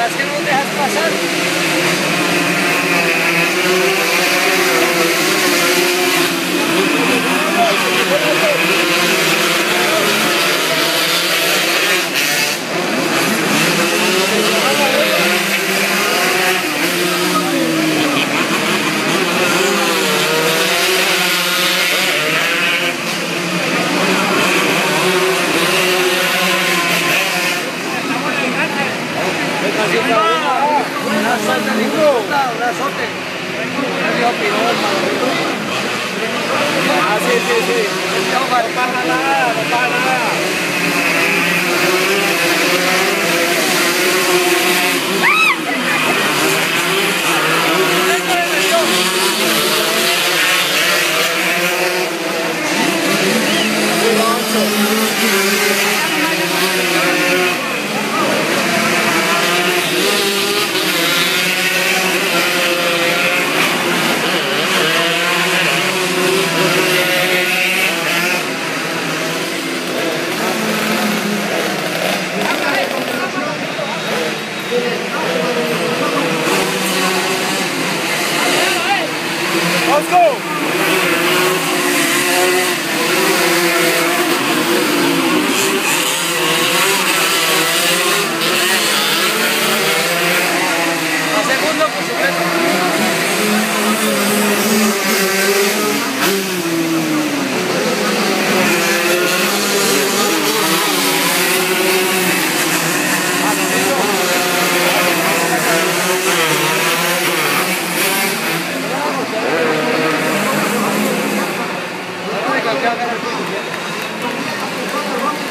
es que no dejas pasar. Ah, sí, sí, sí. No pasa nada, no pasa nada. Let's go! A segundo, por supuesto.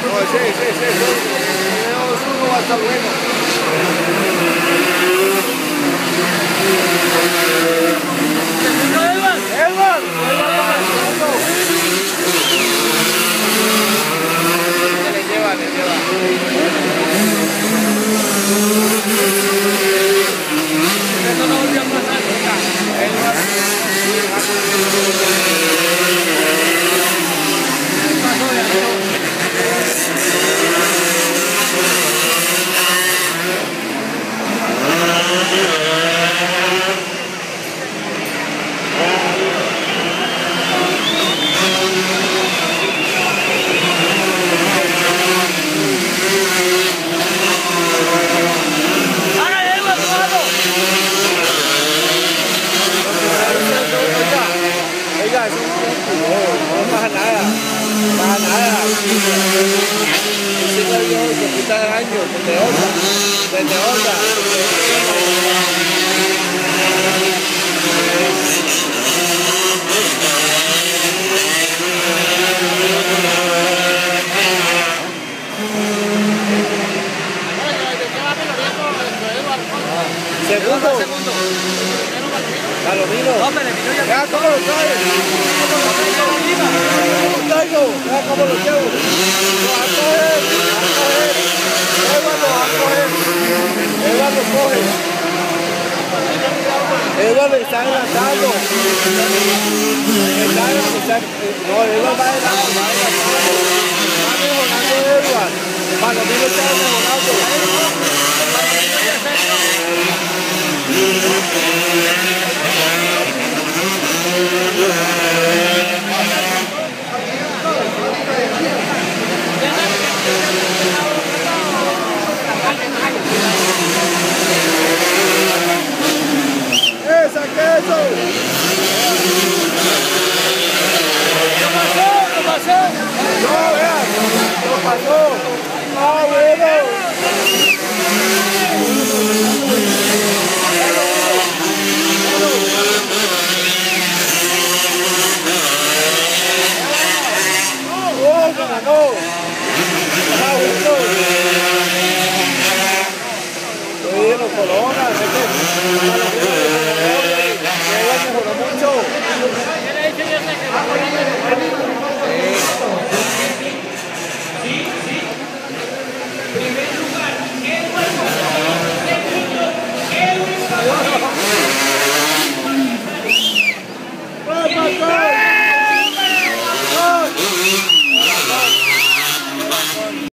No, sí, sí, sí, uno va a estar bueno. ¡Edward! Le lleva. Eso no volvió a pasar nunca. Oiga, no pasa nada. No pasa nada. Ese avión se quita el año, desde onda. Segundo. Palomino. No, pero ya. Ya, ¿cómo lo traes? ¿Cómo lo traigo? Ya, ¿cómo lo llevo? A coger. Eduardo coge. Eduardo está adelantando. No, Eduardo va adelante. Va mejorando Eduardo. Palomino está mejorando. ¡Esa queso! ¿Qué pasó? No, vean, no pasó. Ah, bueno. ¡Oh, ganó! ¡Ah, bueno! Sí, los colonas, mejoró mucho.